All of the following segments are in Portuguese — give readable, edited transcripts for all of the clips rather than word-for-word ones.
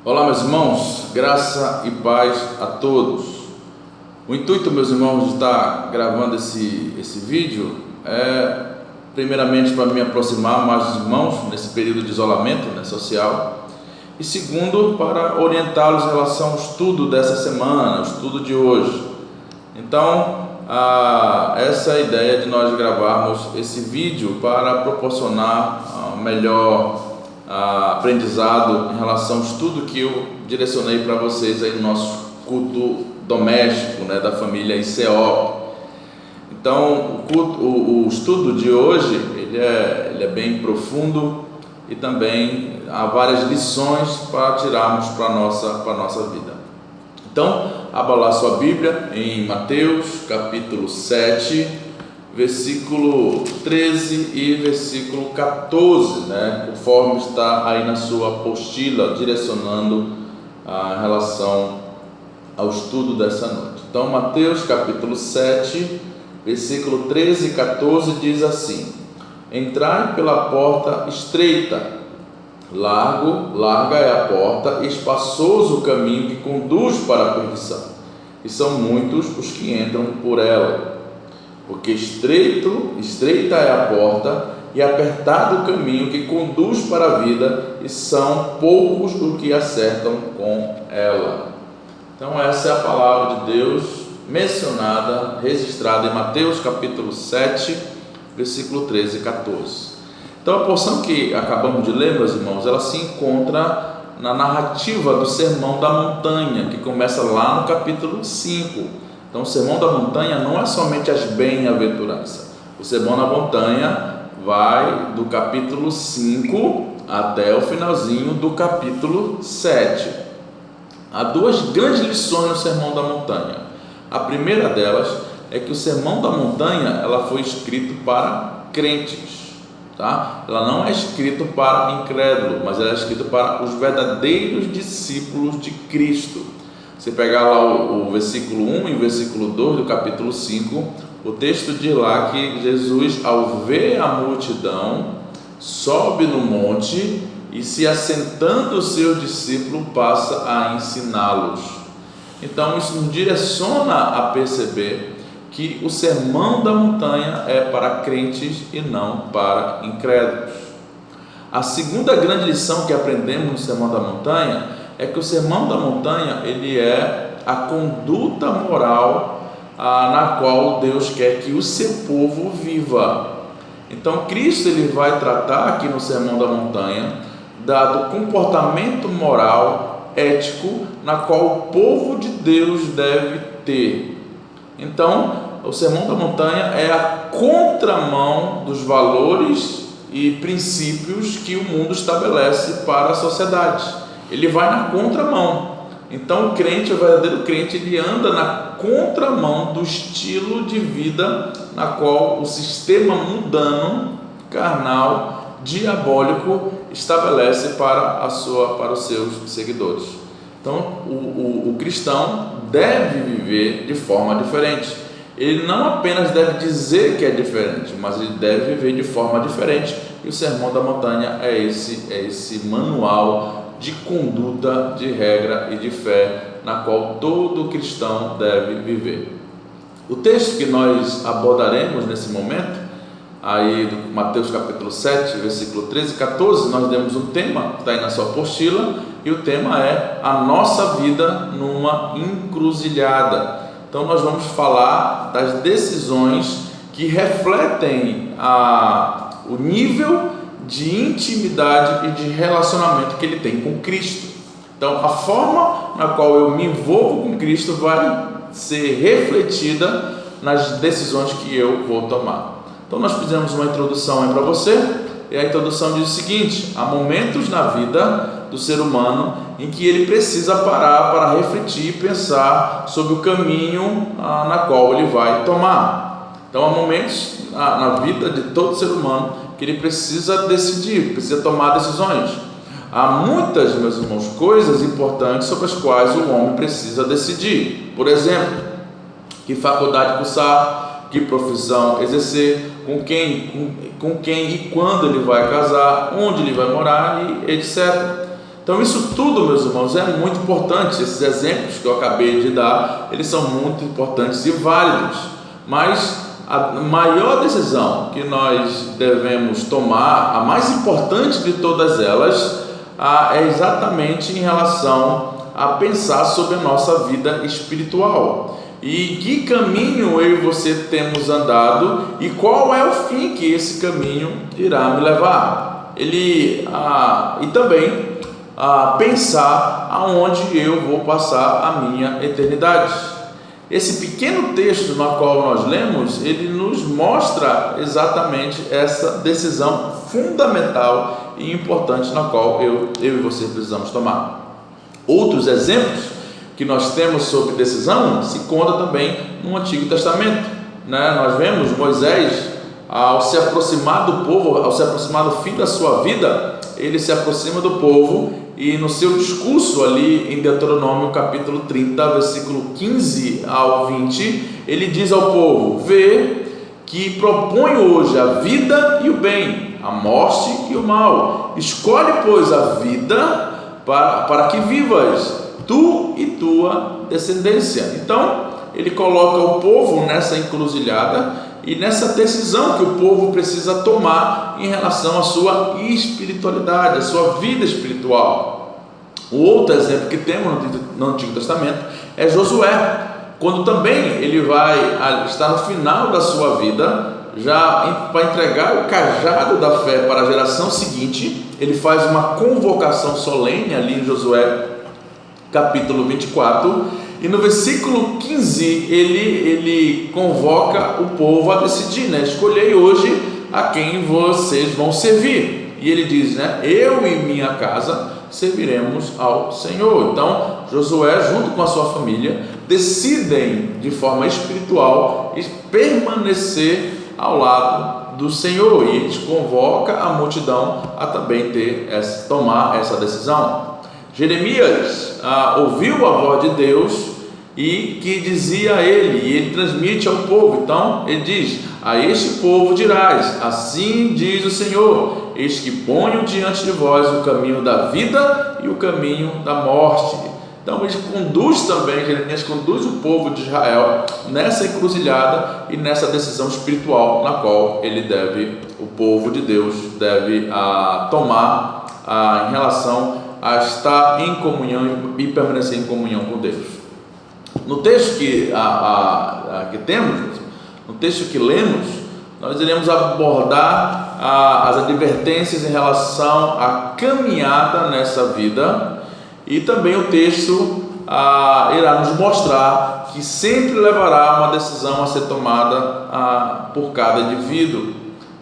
Olá, meus irmãos, graça e paz a todos. O intuito, meus irmãos, de estar gravando esse vídeo é primeiramente para me aproximar mais dos irmãos nesse período de isolamento, social, e segundo, para orientá-los em relação ao estudo dessa semana, ao estudo de hoje. Então, essa é a ideia de nós gravarmos esse vídeo para proporcionar melhor aprendizado em relação ao estudo que eu direcionei para vocês aí no nosso culto doméstico, da família ICO. Então, o estudo de hoje ele é bem profundo e também há várias lições para tirarmos para a nossa vida. Então, abra lá sua Bíblia em Mateus capítulo 7, versículo 13 e versículo 14, conforme está aí na sua apostila, direcionando em relação ao estudo dessa noite. Então, Mateus capítulo 7, versículo 13 e 14 diz assim: Entrai pela porta estreita, larga é a porta, e espaçoso o caminho que conduz para a perdição, e são muitos os que entram por ela. Porque estreita é a porta e apertado o caminho que conduz para a vida, e são poucos os que acertam com ela. Então essa é a palavra de Deus mencionada, registrada em Mateus capítulo 7, versículo 13 e 14. Então a porção que acabamos de ler, meus irmãos, ela se encontra na narrativa do Sermão da Montanha, que começa lá no capítulo 5. Então, o Sermão da Montanha não é somente as bem-aventuranças. O Sermão da Montanha vai do capítulo 5 até o finalzinho do capítulo 7. Há duas grandes lições no Sermão da Montanha. A primeira delas é que o Sermão da Montanha ela foi escrito para crentes. Ela não é escrito para incrédulos, mas ela é escrito para os verdadeiros discípulos de Cristo. Você pegar lá o versículo 1 e o versículo 2 do capítulo 5, o texto diz lá que Jesus, ao ver a multidão, sobe no monte e, se assentando o seu discípulo, passa a ensiná-los. Então isso nos direciona a perceber que o Sermão da Montanha é para crentes e não para incrédulos. A segunda grande lição que aprendemos no Sermão da Montanha é que o Sermão da Montanha ele é a conduta moral na qual Deus quer que o seu povo viva. Então Cristo ele vai tratar aqui no Sermão da Montanha do comportamento moral, ético, na qual o povo de Deus deve ter. Então o Sermão da Montanha é a contramão dos valores e princípios que o mundo estabelece para a sociedade. Ele vai na contramão. Então o crente, o verdadeiro crente, ele anda na contramão do estilo de vida na qual o sistema mundano, carnal, diabólico estabelece para os seus seguidores. Então o cristão deve viver de forma diferente. Ele não apenas deve dizer que é diferente, mas ele deve viver de forma diferente. E o Sermão da Montanha é esse manual de conduta, de regra e de fé na qual todo cristão deve viver. O texto que nós abordaremos nesse momento, aí do Mateus capítulo 7, versículo 13 e 14, nós demos um tema, que está aí na sua apostila, e o tema é a nossa vida numa encruzilhada. Então nós vamos falar das decisões que refletem o nível de intimidade e de relacionamento que ele tem com Cristo. Então a forma na qual eu me envolvo com Cristo vai ser refletida nas decisões que eu vou tomar. Então nós fizemos uma introdução aí para você, e a introdução diz o seguinte: há momentos na vida do ser humano em que ele precisa parar para refletir e pensar sobre o caminho na qual ele vai tomar. Então há momentos na vida de todo ser humano que ele precisa decidir, precisa tomar decisões. Há muitas, meus irmãos, coisas importantes sobre as quais o homem precisa decidir. Por exemplo, que faculdade cursar, que profissão exercer, com quem e quando ele vai casar, onde ele vai morar e etc. Então isso tudo, meus irmãos, é muito importante. Esses exemplos que eu acabei de dar, eles são muito importantes e válidos, mas a maior decisão que nós devemos tomar, a mais importante de todas elas, é exatamente em relação a pensar sobre a nossa vida espiritual. E que caminho eu e você temos andado e qual é o fim que esse caminho irá me levar. E também pensar aonde eu vou passar a minha eternidade. Esse pequeno texto no qual nós lemos, ele nos mostra exatamente essa decisão fundamental e importante na qual eu e você precisamos tomar. Outros exemplos que nós temos sobre decisão se conta também no Antigo Testamento, Nós vemos Moisés, ao se aproximar do povo, ao se aproximar do fim da sua vida, ele se aproxima do povo e no seu discurso ali em Deuteronômio capítulo 30, versículo 15 ao 20, ele diz ao povo: vê que proponho hoje a vida e o bem, a morte e o mal. Escolhe, pois, a vida para que vivas, tu e tua descendência. Então, ele coloca o povo nessa encruzilhada e nessa decisão que o povo precisa tomar em relação à sua espiritualidade, à sua vida espiritual. O outro exemplo que temos no Antigo Testamento é Josué, quando também ele vai estar no final da sua vida, já para entregar o cajado da fé para a geração seguinte. Ele faz uma convocação solene ali em Josué capítulo 24, e no versículo 15 ele convoca o povo a decidir, escolhei hoje a quem vocês vão servir, e ele diz, eu e minha casa serviremos ao Senhor. Então Josué, junto com a sua família, decidem de forma espiritual permanecer ao lado do Senhor, e ele convoca a multidão a também tomar essa decisão. Jeremias ouviu a voz de Deus e que dizia a ele, e ele transmite ao povo. Então ele diz: a este povo dirás, assim diz o Senhor, eis que ponho diante de vós o caminho da vida e o caminho da morte. Então ele Jeremias conduz o povo de Israel nessa encruzilhada e nessa decisão espiritual na qual o povo de Deus deve tomar em relação a estar em comunhão e permanecer em comunhão com Deus. No texto que temos, no texto que lemos, nós iremos abordar as advertências em relação à caminhada nessa vida, e também o texto irá nos mostrar que sempre levará uma decisão a ser tomada por cada indivíduo.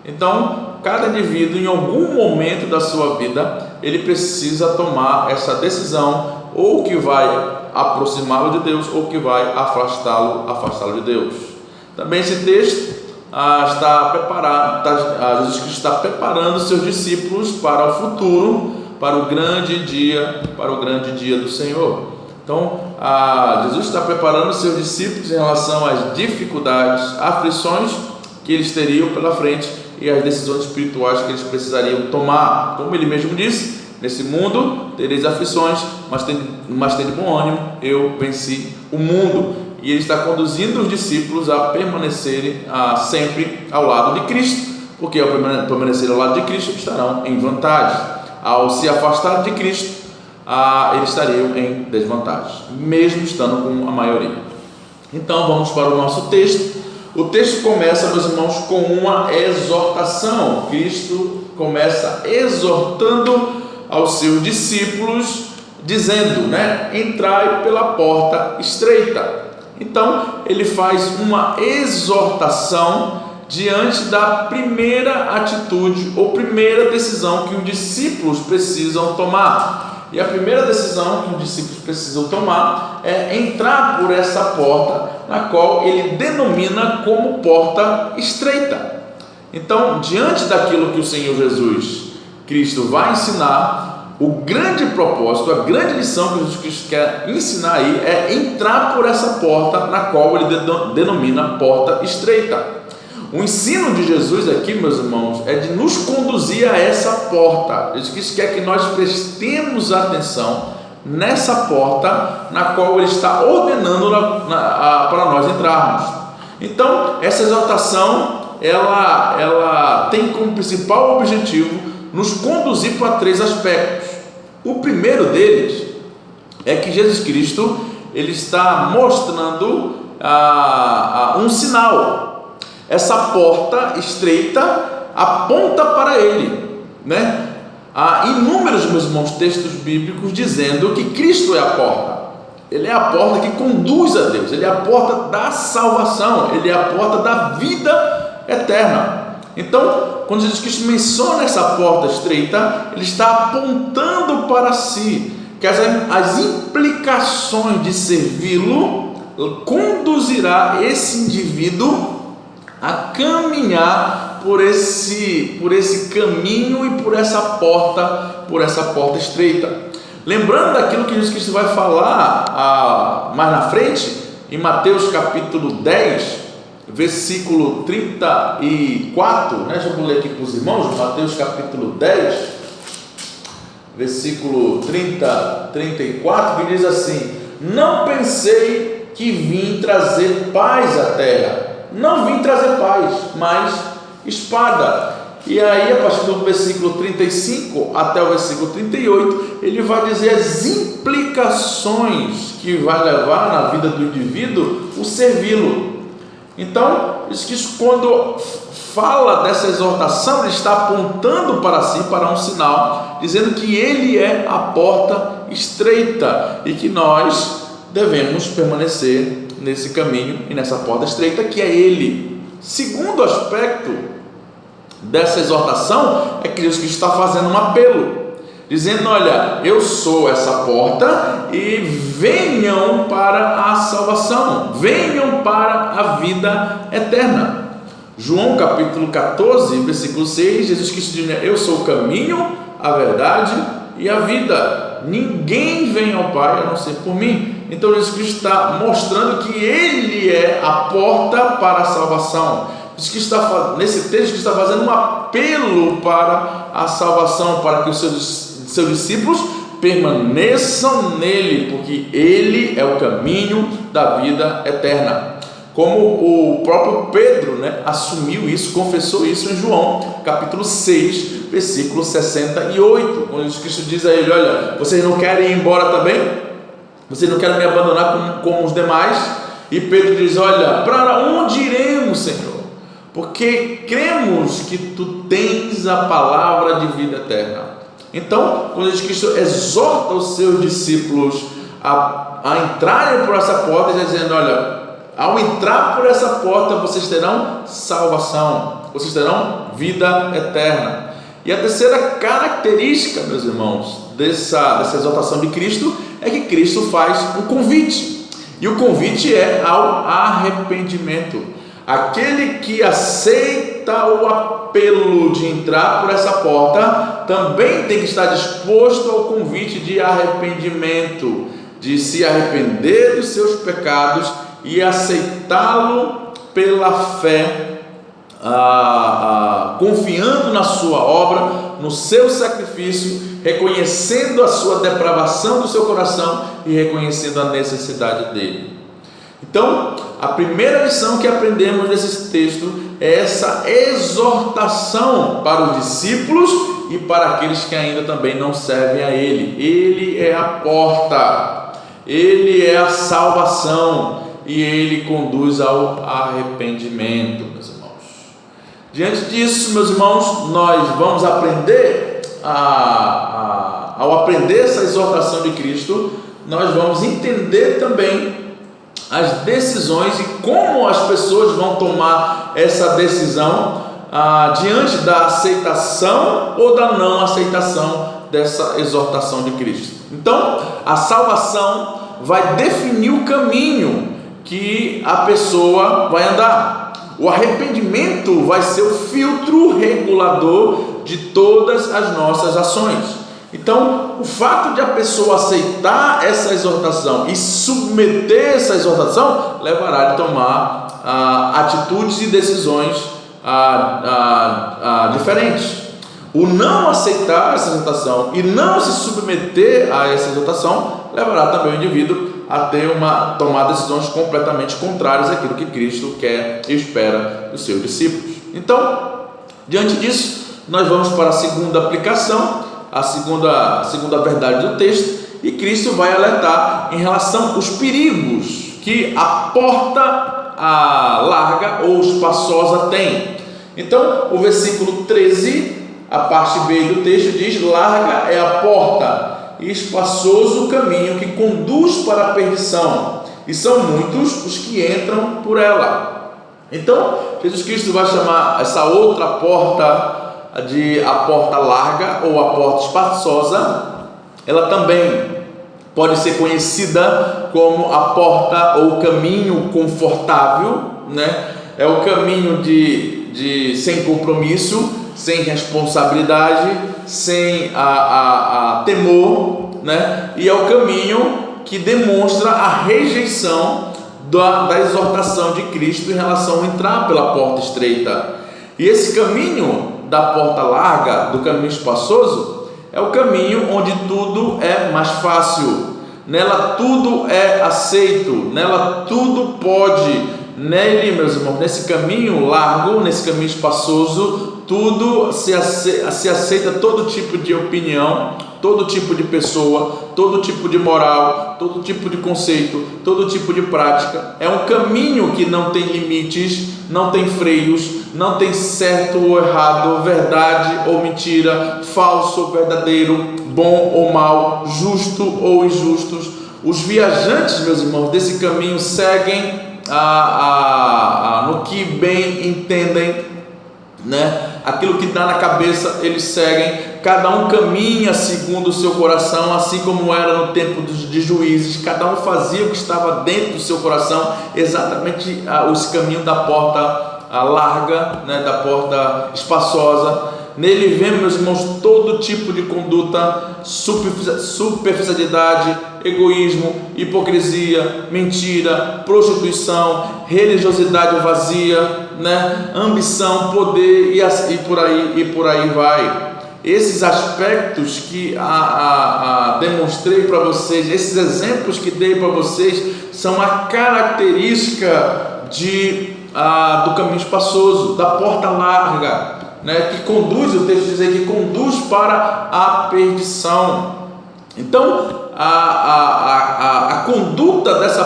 Então, cada indivíduo, em algum momento da sua vida, ele precisa tomar essa decisão, ou que vai aproximá-lo de Deus, ou que vai afastá-lo de Deus. Também esse texto Jesus Cristo está preparando seus discípulos para o futuro, para o grande dia do Senhor. Então, Jesus está preparando seus discípulos em relação às dificuldades, aflições que eles teriam pela frente e as decisões espirituais que eles precisariam tomar. Como ele mesmo disse: nesse mundo tereis aflições, mas tem de bom ânimo, eu venci o mundo. E ele está conduzindo os discípulos a permanecerem sempre ao lado de Cristo, porque ao permanecer ao lado de Cristo estarão em vantagem. Ao se afastar de Cristo, eles estariam em desvantagem, mesmo estando com a maioria. Então vamos para o nosso texto. O texto começa, meus irmãos, com uma exortação. Cristo começa exortando aos seus discípulos, dizendo, entrai pela porta estreita. Então ele faz uma exortação diante da primeira atitude ou primeira decisão que os discípulos precisam tomar. E a primeira decisão que os discípulos precisam tomar é entrar por essa porta, na qual ele denomina como porta estreita. Então, diante daquilo que o Senhor Jesus Cristo vai ensinar, o grande propósito, a grande lição que Jesus Cristo quer ensinar aí é entrar por essa porta, na qual ele denomina porta estreita. O ensino de Jesus aqui, meus irmãos, é de nos conduzir a essa porta. Jesus quer que nós prestemos atenção nessa porta na qual Ele está ordenando para nós entrarmos. Então, essa exortação, ela tem como principal objetivo nos conduzir para 3 aspectos. O primeiro deles é que Jesus Cristo, Ele está mostrando um sinal. Essa porta estreita aponta para Ele, né? Há inúmeros, meus irmãos, textos bíblicos dizendo que Cristo é a porta. Ele é a porta que conduz a Deus. Ele é a porta da salvação. Ele é a porta da vida eterna. Então, quando Jesus Cristo menciona essa porta estreita, Ele está apontando para si que as implicações de servi-lo conduzirá esse indivíduo a caminhar por esse caminho e por essa porta estreita. Lembrando daquilo que Jesus Cristo vai falar mais na frente, em Mateus capítulo 10, versículo 34, né? Deixa eu ler aqui para os irmãos, Mateus capítulo 10, versículo 34, que diz assim: não pensei que vim trazer paz à terra. Não vim trazer paz, mas espada. E aí, a partir do versículo 35 até o versículo 38, ele vai dizer as implicações que vai levar na vida do indivíduo o servi-lo. Então, diz que quando fala dessa exortação, ele está apontando para si, para um sinal, dizendo que Ele é a porta estreita e que nós devemos permanecer nesse caminho e nessa porta estreita que é Ele. Segundo aspecto dessa exortação é que Jesus está fazendo um apelo, dizendo: olha, eu sou essa porta e venham para a salvação, venham para a vida eterna. João capítulo 14, versículo 6, Jesus Cristo diz: eu sou o caminho, a verdade e a vida. Ninguém vem ao Pai a não ser por mim. Então Jesus Cristo está mostrando que Ele é a porta para a salvação. Nesse texto está fazendo um apelo para a salvação, para que os seus discípulos permaneçam nele, porque Ele é o caminho da vida eterna. Como o próprio Pedro, né, assumiu isso, confessou isso em João capítulo 6, versículo 68, quando Jesus Cristo diz a ele: olha, vocês não querem ir embora também? Vocês não querem me abandonar como os demais? E Pedro diz: olha, para onde iremos, Senhor? Porque cremos que Tu tens a palavra de vida eterna. Então, quando Jesus Cristo exorta os seus discípulos a entrarem por essa porta, ele está dizendo: olha, ao entrar por essa porta, vocês terão salvação, vocês terão vida eterna. E a terceira característica, meus irmãos, dessa exortação de Cristo é que Cristo faz um convite, e o convite é ao arrependimento. Aquele que aceita o apelo de entrar por essa porta também tem que estar disposto ao convite de arrependimento, de se arrepender dos seus pecados e aceitá-lo pela fé, confiando na sua obra, no seu sacrifício, reconhecendo a sua depravação do seu coração e reconhecendo a necessidade dele. Então, a primeira lição que aprendemos nesse texto é essa exortação para os discípulos e para aqueles que ainda também não servem a Ele. Ele é a porta, Ele é a salvação e Ele conduz ao arrependimento, meus irmãos. Diante disso, meus irmãos, nós vamos aprender, ao aprender essa exortação de Cristo, nós vamos entender também as decisões e como as pessoas vão tomar essa decisão diante da aceitação ou da não aceitação dessa exortação de Cristo. Então, a salvação vai definir o caminho que a pessoa vai andar. O arrependimento vai ser o filtro regulador de todas as nossas ações. Então, o fato de a pessoa aceitar essa exortação e submeter essa exortação levará a tomar atitudes e decisões diferentes. O não aceitar essa exortação e não se submeter a essa exortação levará também o indivíduo a ter tomar decisões completamente contrárias àquilo que Cristo quer e espera dos seus discípulos. Então, diante disso, nós vamos para a segunda aplicação, a segunda verdade do texto, e Cristo vai alertar em relação aos perigos que a porta larga ou espaçosa tem. Então, o versículo 13, a parte B do texto diz: larga é a porta e espaçoso o caminho que conduz para a perdição, e são muitos os que entram por ela. Então, Jesus Cristo vai chamar essa outra porta de a porta larga ou a porta espaçosa. Ela também pode ser conhecida como a porta ou caminho confortável, né? É o caminho de sem compromisso, sem responsabilidade, sem temor, né? E é o caminho que demonstra a rejeição da exortação de Cristo em relação a entrar pela porta estreita. E esse caminho da porta larga, do caminho espaçoso, é o caminho onde tudo é mais fácil, nela tudo é aceito, nela tudo pode. Nele, meus irmãos, nesse caminho largo, nesse caminho espaçoso, tudo se aceita, todo tipo de opinião, todo tipo de pessoa, todo tipo de moral, todo tipo de conceito, todo tipo de prática. É um caminho que não tem limites, não tem freios, não tem certo ou errado, verdade ou mentira, falso ou verdadeiro, bom ou mal, justo ou injustos. Os viajantes, meus irmãos, desse caminho seguem no que bem entendem, né? Aquilo que dá na cabeça eles seguem. Cada um caminha segundo o seu coração, assim como era no tempo de Juízes. Cada um fazia o que estava dentro do seu coração, exatamente esse caminho da porta larga, né? Da porta espaçosa. Nele vemos, meus irmãos, todo tipo de conduta, superficialidade, egoísmo, hipocrisia, mentira, prostituição, religiosidade vazia, né? Ambição, poder e por aí vai. Esses aspectos que demonstrei para vocês, esses exemplos que dei para vocês, são a característica do caminho espaçoso, da porta larga, né, que conduz, o texto diz aí, que conduz para a perdição. Então, a conduta dessa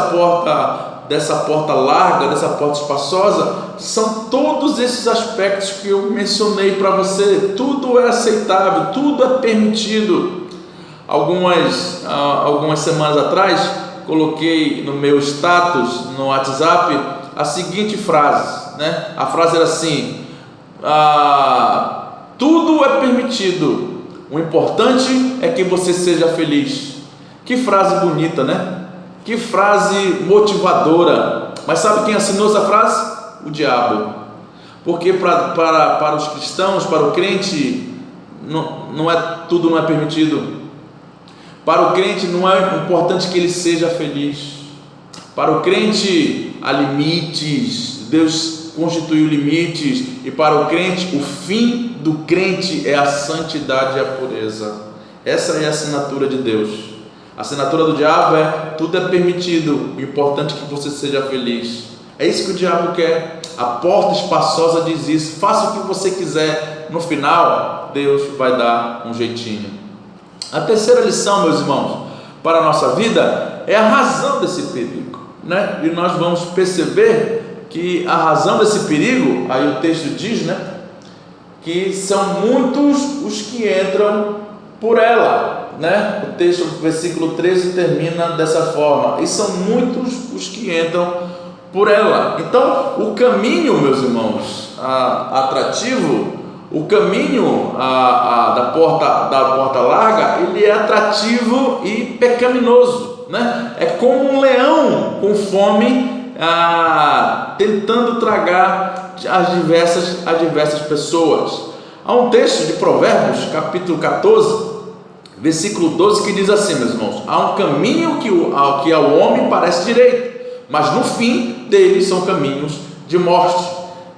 porta larga, dessa porta espaçosa, são todos esses aspectos que eu mencionei para você. Tudo é aceitável, tudo é permitido. Algumas semanas atrás, coloquei no meu status no WhatsApp a seguinte frase, né? A frase era assim: tudo é permitido, o importante é que você seja feliz. Que frase bonita, né? Que frase motivadora. Mas sabe quem assinou essa frase? O diabo. Porque para os cristãos, para o crente, tudo não é permitido. Para o crente não é importante que ele seja feliz. Para o crente há limites. Deus constituiu limites, e para o crente, o fim do crente é a santidade e a pureza. Essa é a assinatura de Deus. A assinatura do diabo é: tudo é permitido, o importante é que você seja feliz. É isso que o diabo quer. A porta espaçosa diz isso: faça o que você quiser, no final Deus vai dar um jeitinho. A terceira lição, meus irmãos, para a nossa vida é a razão desse perigo, né? E nós vamos perceber que a razão desse perigo, aí o texto diz, né, que são muitos os que entram por ela, né? O texto, o versículo 13 termina dessa forma: e são muitos os que entram por ela. Então, o caminho, meus irmãos, atrativo, o caminho da porta larga, ele é atrativo e pecaminoso, né? É como um leão com fome, tentando tragar as diversas pessoas. Há um texto de Provérbios, capítulo 14, versículo 12, que diz assim, meus irmãos: há um caminho que ao homem parece direito, mas no fim dele são caminhos de morte.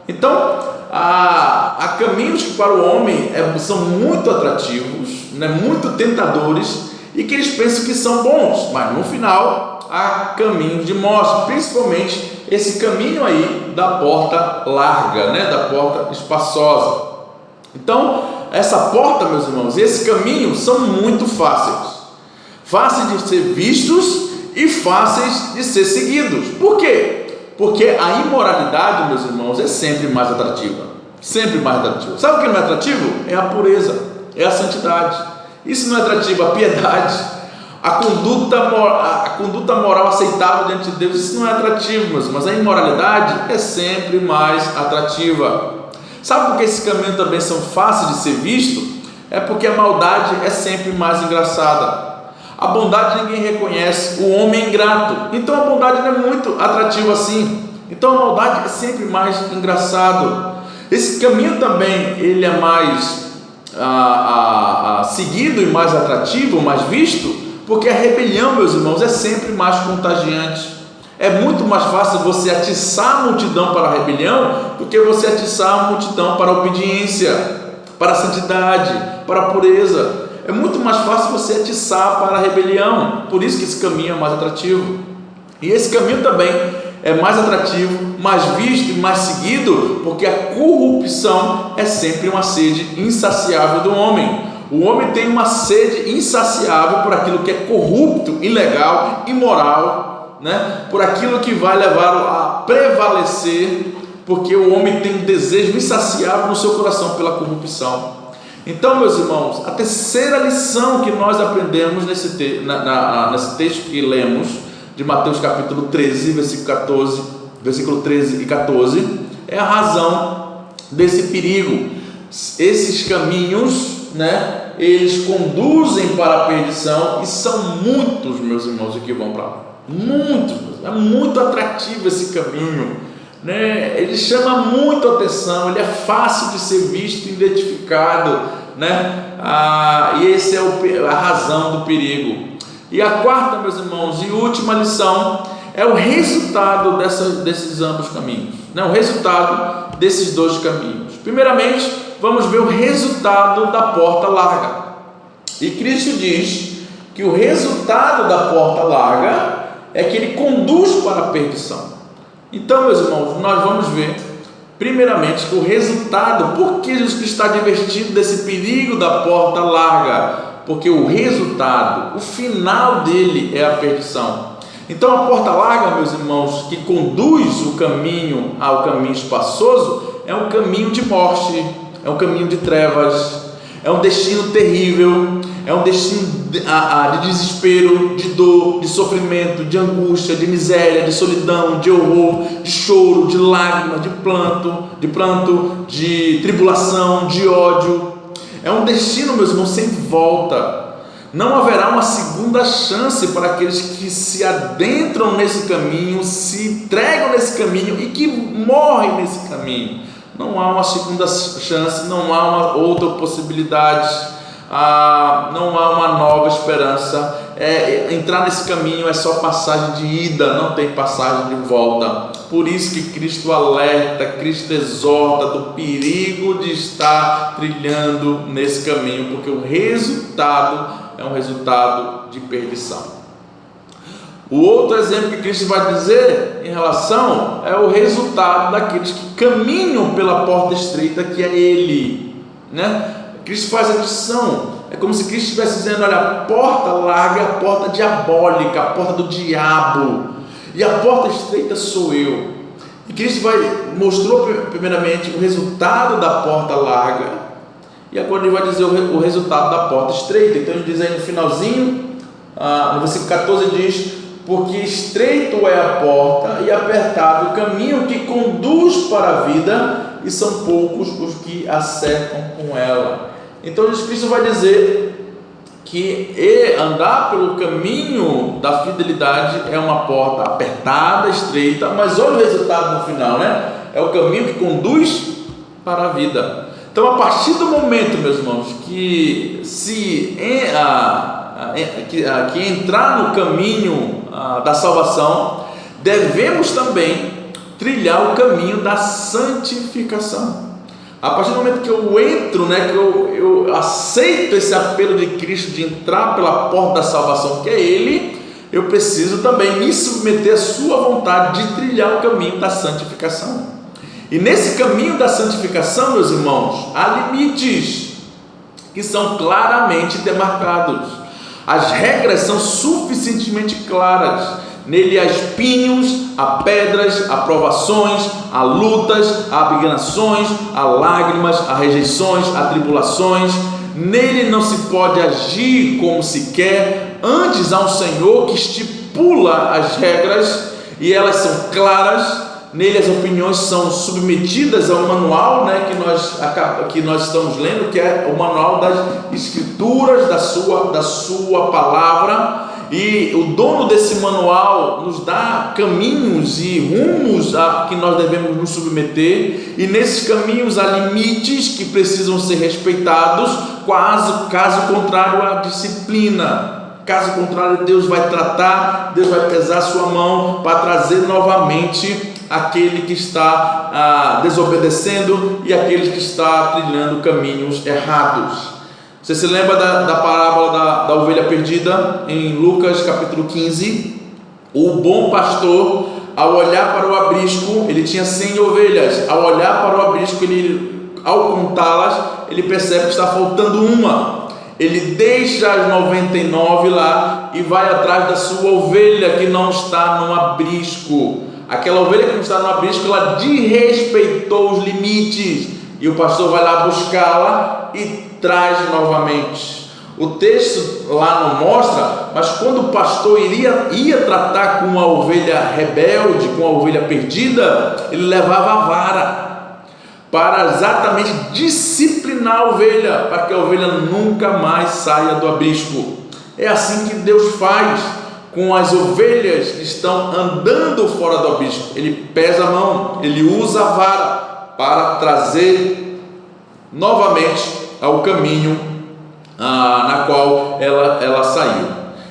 Então, há caminhos que para o homem são muito atrativos, né, muito tentadores, e que eles pensam que são bons, mas no final há caminhos de morte, principalmente esse caminho aí da porta larga, né, da porta espaçosa. Então, essa porta, meus irmãos, esse caminho são muito fáceis de ser vistos e fáceis de ser seguidos. Por quê? Porque a imoralidade, meus irmãos, é sempre mais atrativa. Sempre mais atrativa. Sabe o que não é atrativo? É a pureza, é a santidade. Isso não é atrativo, a piedade, a conduta moral aceitável diante de Deus, isso não é atrativo, mas a imoralidade é sempre mais atrativa. Sabe por que esses caminhos também são fáceis de ser vistos? É porque a maldade é sempre mais engraçada. A bondade ninguém reconhece, o homem é ingrato, então a bondade não é muito atrativa assim. Então a maldade é sempre mais engraçado. Esse caminho também ele é mais seguido e mais atrativo, mais visto, porque a rebelião, meus irmãos, é sempre mais contagiante. É muito mais fácil você atiçar a multidão para a rebelião do que você atiçar a multidão para a obediência, para a santidade, para a pureza. É muito mais fácil você atiçar para a rebelião. Por isso que esse caminho é mais atrativo. E esse caminho também é mais atrativo, mais visto e mais seguido, porque a corrupção é sempre uma sede insaciável do homem. O homem tem uma sede insaciável por aquilo que é corrupto, ilegal, imoral, né? Por aquilo que vai levá-lo a prevalecer, porque o homem tem um desejo insaciável no seu coração pela corrupção. Então, meus irmãos, a terceira lição que nós aprendemos nesse texto que lemos, de Mateus capítulo 13, versículo 13 e 14, é a razão desse perigo. Esses caminhos, né, eles conduzem para a perdição, e são muitos, meus irmãos, que vão para lá. Muitos, é muito atrativo esse caminho, né? Ele chama muito a atenção, ele é fácil de ser visto e identificado, né? E esse é a razão do perigo. E a quarta, meus irmãos, e última lição é o resultado desses ambos caminhos, né? O resultado desses dois caminhos. Primeiramente, vamos ver o resultado da porta larga. E Cristo diz que o resultado da porta larga é que ele conduz para a perdição. Então, meus irmãos, nós vamos ver primeiramente que o resultado, por que Jesus Cristo está advertindo desse perigo da porta larga? Porque o resultado, o final dele é a perdição. Então a porta larga, meus irmãos, que conduz o caminho ao caminho espaçoso, é um caminho de morte, é um caminho de trevas, é um destino terrível, é um destino de desespero, de dor, de sofrimento, de angústia, de miséria, de solidão, de horror, de choro, de lágrimas, de pranto, de tribulação, de ódio. É um destino, meus irmãos, sem volta. Não haverá uma segunda chance para aqueles que se adentram nesse caminho, se entregam nesse caminho e que morrem nesse caminho. Não há uma segunda chance, não há uma outra possibilidade, não há uma nova esperança. Entrar nesse caminho é só passagem de ida, não tem passagem de volta. Por isso que Cristo alerta, Cristo exorta do perigo de estar trilhando nesse caminho, porque o resultado é um resultado de perdição. O outro exemplo que Cristo vai dizer em relação é o resultado daqueles que caminham pela porta estreita, que é Ele, né? Cristo faz a distinção. É como se Cristo estivesse dizendo: olha, a porta larga é a porta diabólica, a porta do diabo, e a porta estreita sou eu. E Cristo mostrou primeiramente o resultado da porta larga, e agora ele vai dizer o resultado da porta estreita. Então ele diz aí no finalzinho, no versículo 14 diz: porque estreito é a porta e apertado o caminho que conduz para a vida, e são poucos os que acertam com ela. Então Jesus Cristo vai dizer que andar pelo caminho da fidelidade é uma porta apertada, estreita, mas olha o resultado no final, né? É o caminho que conduz para a vida. Então, a partir do momento, meus irmãos, que entrar no caminho da salvação, devemos também trilhar o caminho da santificação. A partir do momento que eu entro, que eu aceito esse apelo de Cristo de entrar pela porta da salvação, que é Ele, eu preciso também me submeter à sua vontade de trilhar o caminho da santificação. E nesse caminho da santificação, meus irmãos, há limites que são claramente demarcados. As regras são suficientemente claras. Nele há espinhos, há pedras, há provações, há lutas, há abnegações, há lágrimas, há rejeições, há tribulações. Nele não se pode agir como se quer. Antes há um Senhor que estipula as regras e elas são claras. Nele as opiniões são submetidas ao manual, que nós estamos lendo, que é o manual das Escrituras, da sua palavra. E o dono desse manual nos dá caminhos e rumos a que nós devemos nos submeter, e nesses caminhos há limites que precisam ser respeitados, caso contrário a disciplina. Caso contrário, Deus vai tratar, Deus vai pesar a sua mão para trazer novamente aquele que está desobedecendo e aquele que está trilhando caminhos errados. Você se lembra da parábola da ovelha perdida em Lucas capítulo 15? O bom pastor, ao olhar para o aprisco, ele tinha 100 ovelhas. Ao olhar para o aprisco, ao contá-las, ele percebe que está faltando uma. Ele deixa as 99 lá e vai atrás da sua ovelha que não está no aprisco. Aquela ovelha que não está no aprisco, ela desrespeitou os limites, e o pastor vai lá buscá-la e traz novamente. O texto lá não mostra, mas quando o pastor ia tratar com a ovelha rebelde, com a ovelha perdida, ele levava a vara para exatamente disciplinar a ovelha, para que a ovelha nunca mais saia do aprisco. É assim que Deus faz com as ovelhas que estão andando fora do aprisco. Ele pesa a mão, ele usa a vara para trazer novamente ao caminho na qual ela saiu.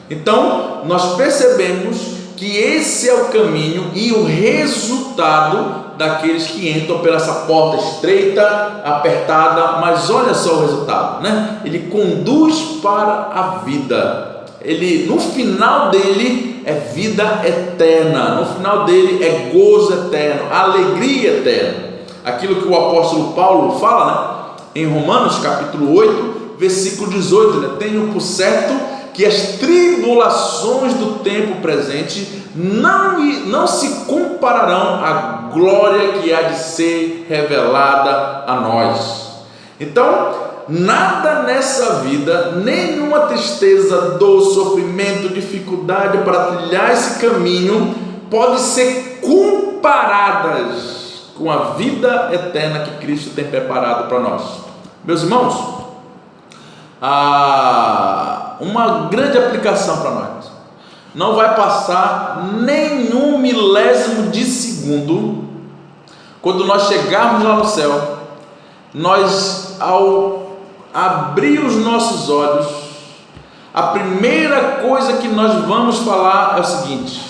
Então nós percebemos que esse é o caminho e o resultado daqueles que entram pela essa porta estreita, apertada, mas olha só o resultado, Ele conduz para a vida. No final dele é vida eterna, no final dele é gozo eterno, alegria eterna. Aquilo que o apóstolo Paulo fala, em Romanos capítulo 8, versículo 18, tenho por certo que as tribulações do tempo presente não se compararão à glória que há de ser revelada a nós. Então, nada nessa vida, nenhuma tristeza, dor, sofrimento, dificuldade para trilhar esse caminho pode ser comparadas com a vida eterna que Cristo tem preparado para nós. Meus irmãos, uma grande aplicação para nós. Não vai passar nenhum milésimo de segundo, quando nós chegarmos lá no céu, nós, ao abrir os nossos olhos, a primeira coisa que nós vamos falar é o seguinte: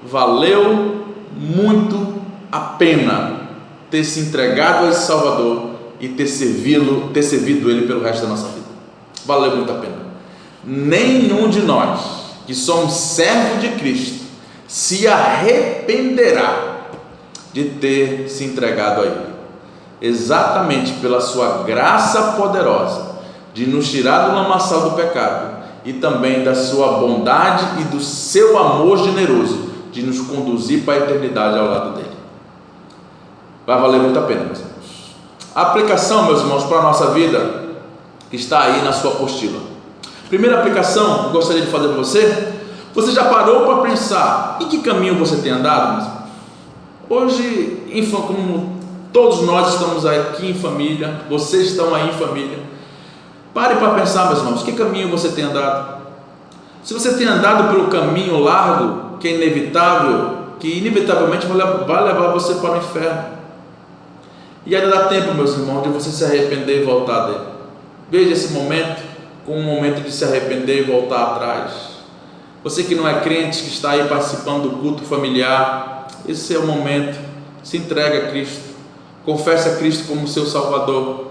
valeu muito a pena ter se entregado a esse Salvador e ter servido Ele pelo resto da nossa vida. Valeu muito a pena. Nenhum de nós que somos servos de Cristo se arrependerá de ter se entregado a Ele, exatamente pela sua graça poderosa de nos tirar do lamaçal do pecado, e também da sua bondade e do seu amor generoso de nos conduzir para a eternidade ao lado dele. Vai valer muito a pena, meus irmãos. A aplicação, meus irmãos, para a nossa vida está aí na sua apostila. Primeira aplicação que eu gostaria de fazer para você: você já parou para pensar em que caminho você tem andado, meus irmãos? Hoje, como todos nós estamos aqui em família, vocês estão aí em família, pare para pensar, meus irmãos, que caminho você tem andado? Se você tem andado pelo caminho largo, que é inevitável, que inevitavelmente vai levar você para o inferno, e ainda dá tempo, meus irmãos, de você se arrepender e voltar dele. Veja esse momento como um momento de se arrepender e voltar atrás. Você que não é crente, que está aí participando do culto familiar, esse é o momento. Se entregue a Cristo, confesse a Cristo como seu Salvador,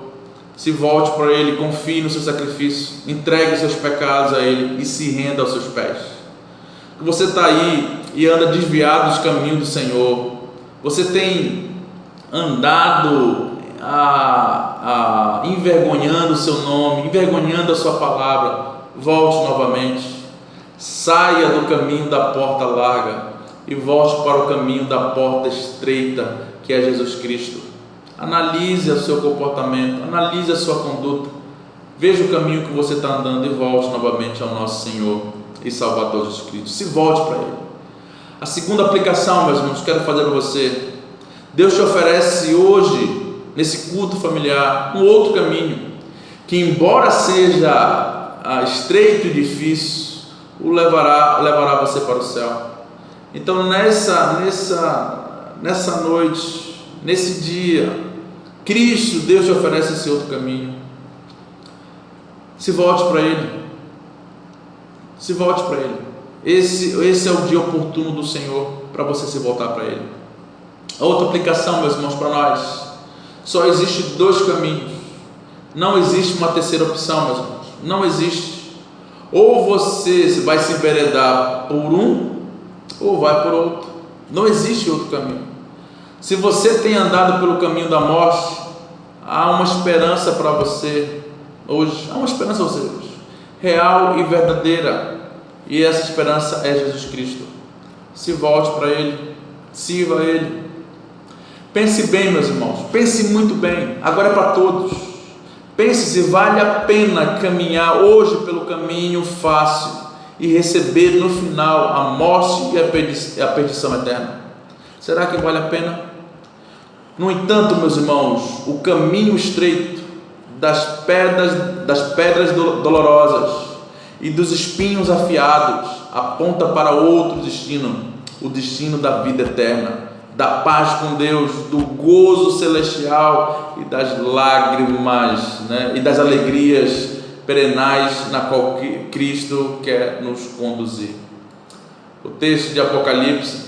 se volte para Ele, confie no seu sacrifício, entregue os seus pecados a Ele e se renda aos seus pés. Que você está aí e anda desviado dos caminhos do Senhor, você tem andado envergonhando o seu nome, envergonhando a sua palavra, volte novamente, saia do caminho da porta larga e volte para o caminho da porta estreita, que é Jesus Cristo. Analise o seu comportamento, analise a sua conduta, veja o caminho que você está andando e volte novamente ao nosso Senhor e Salvador Jesus Cristo. Se volte para Ele. A segunda aplicação, meus irmãos, quero fazer para você. Deus te oferece hoje, nesse culto familiar, um outro caminho, que embora seja estreito e difícil, o levará você para o céu. Então nessa noite, nesse dia, Cristo, Deus te oferece esse outro caminho. Se volte para Ele. Se volte para Ele. Esse é o dia oportuno do Senhor para você se voltar para Ele. A outra aplicação, meus irmãos, para nós, só existe dois caminhos. Não existe uma terceira opção, meus irmãos. Não existe. Ou você vai se enveredar por um, ou vai por outro. Não existe outro caminho. Se você tem andado pelo caminho da morte, há uma esperança para você hoje. Há uma esperança para você hoje, real e verdadeira. E essa esperança é Jesus Cristo. Se volte para Ele, sirva a Ele. Pense bem, meus irmãos, pense muito bem. Agora é para todos. Pense se vale a pena caminhar hoje pelo caminho fácil e receber no final a morte e a perdição eterna. Será que vale a pena? No entanto, meus irmãos, o caminho estreito das pedras dolorosas e dos espinhos afiados aponta para outro destino, o destino da vida eterna, da paz com Deus, do gozo celestial e das lágrimas, e das alegrias perenais na qual Cristo quer nos conduzir. O texto de Apocalipse,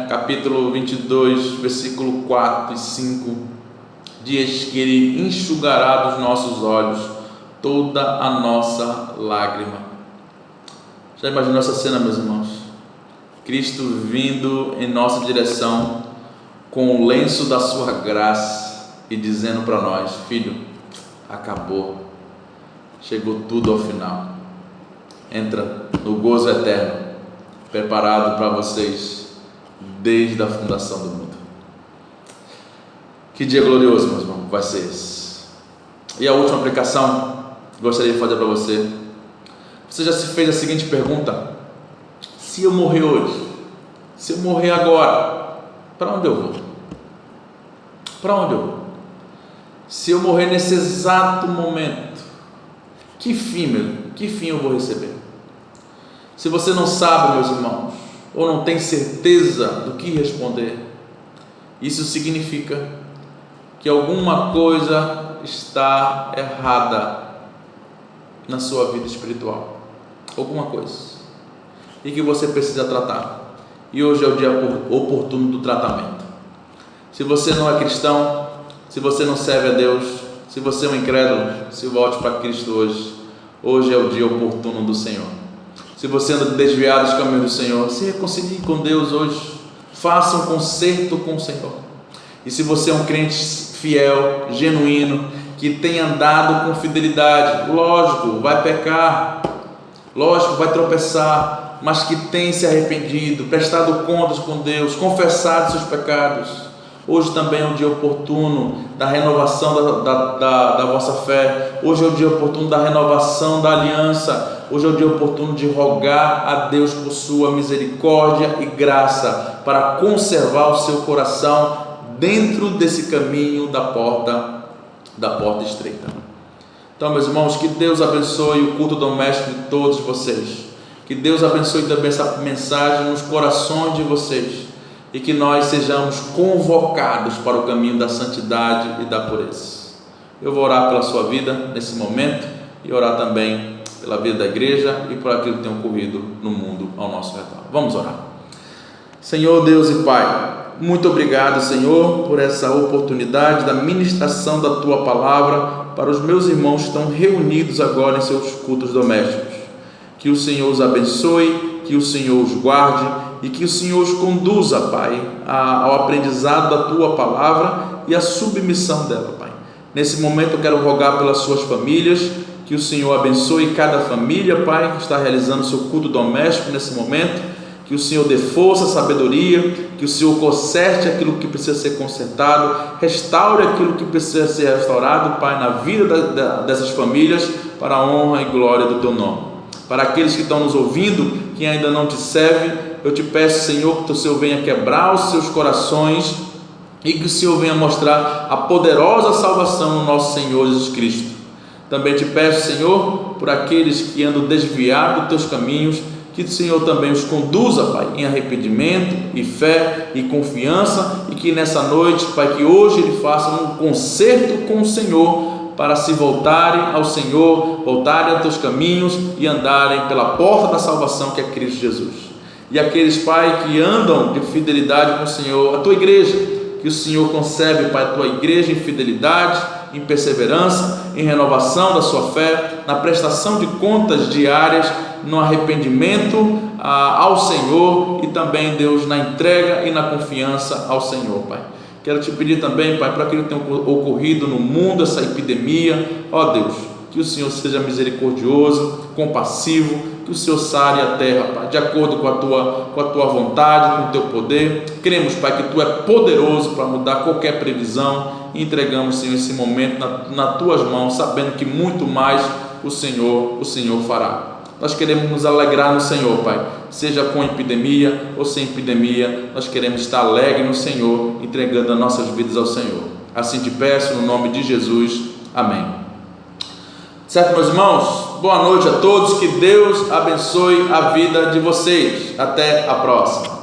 capítulo 22, versículo 4 e 5, diz que Ele enxugará dos nossos olhos toda a nossa lágrima. Já imaginou essa cena, meus irmãos? Cristo vindo em nossa direção com o lenço da sua graça e dizendo para nós: filho, acabou, chegou tudo ao final, entra no gozo eterno preparado para vocês desde a fundação do mundo. Que dia glorioso, meus irmãos, vai ser esse. E a última aplicação que gostaria de fazer para você: você já se fez a seguinte pergunta: se eu morrer hoje, se eu morrer agora, para onde eu vou? Para onde eu vou? Se eu morrer nesse exato momento, que fim eu vou receber? Se você não sabe, meus irmãos, ou não tem certeza do que responder, isso significa que alguma coisa está errada na sua vida espiritual, alguma coisa, e que você precisa tratar. E hoje é o dia oportuno do tratamento. Se você não é cristão, se você não serve a Deus, se você é um incrédulo, se volte para Cristo hoje. Hoje é o dia oportuno do Senhor. Se você anda desviado dos caminhos do Senhor, se reconcilie com Deus hoje. Faça um concerto com o Senhor. E se você é um crente fiel, genuíno, que tem andado com fidelidade, lógico, vai pecar, lógico, vai tropeçar, mas que tem se arrependido, prestado contas com Deus, confessado seus pecados, hoje também é um dia oportuno da renovação da vossa fé. Hoje é o dia oportuno da renovação da aliança. Hoje é o dia oportuno de rogar a Deus por sua misericórdia e graça para conservar o seu coração dentro desse caminho da porta estreita. Então, meus irmãos, que Deus abençoe o culto doméstico de todos vocês. Que Deus abençoe também essa mensagem nos corações de vocês, e que nós sejamos convocados para o caminho da santidade e da pureza. Eu vou orar pela sua vida nesse momento e orar também pela vida da igreja e por aquilo que tem ocorrido no mundo ao nosso redor. Vamos orar. Senhor Deus e Pai, Muito obrigado, Senhor, por essa oportunidade da ministração da Tua palavra para os meus irmãos que estão reunidos agora em seus cultos domésticos. Que o Senhor os abençoe, que o Senhor os guarde e que o Senhor os conduza, Pai, ao aprendizado da Tua palavra e à submissão dela, Pai. Nesse momento eu quero rogar pelas suas famílias, que o Senhor abençoe cada família, Pai, que está realizando seu culto doméstico nesse momento. Que o Senhor dê força, sabedoria, que o Senhor conserte aquilo que precisa ser consertado, restaure aquilo que precisa ser restaurado, Pai, na vida dessas famílias, para a honra e glória do Teu nome. Para aqueles que estão nos ouvindo, que ainda não te servem, eu te peço, Senhor, que o Senhor venha quebrar os seus corações e que o Senhor venha mostrar a poderosa salvação no nosso Senhor Jesus Cristo. Também te peço, Senhor, por aqueles que andam desviados dos Teus caminhos, que o Senhor também os conduza, Pai, em arrependimento e fé e confiança, e que nessa noite, Pai, que hoje eles façam um concerto com o Senhor, para se voltarem ao Senhor, voltarem aos Teus caminhos e andarem pela porta da salvação, que é Cristo Jesus. E aqueles, Pai, que andam de fidelidade com o Senhor, a Tua igreja, que o Senhor conserve, Pai, a Tua igreja em fidelidade, em perseverança, em renovação da sua fé, na prestação de contas diárias, no arrependimento ao Senhor e também, Deus, na entrega e na confiança ao Senhor, Pai. Quero te pedir também, Pai, para aquilo que tem ocorrido no mundo, essa epidemia, ó Deus, que o Senhor seja misericordioso, compassivo, que o Senhor sare a terra, Pai, de acordo com a tua vontade, com o Teu poder. Cremos, Pai, que Tu é poderoso para mudar qualquer previsão, e entregamos, Senhor, esse momento nas Tuas mãos, sabendo que muito mais o Senhor fará. Nós queremos nos alegrar no Senhor, Pai, seja com epidemia ou sem epidemia, nós queremos estar alegres no Senhor, entregando as nossas vidas ao Senhor. Assim te peço, no nome de Jesus, amém. Certo, meus irmãos? Boa noite a todos, que Deus abençoe a vida de vocês. Até a próxima.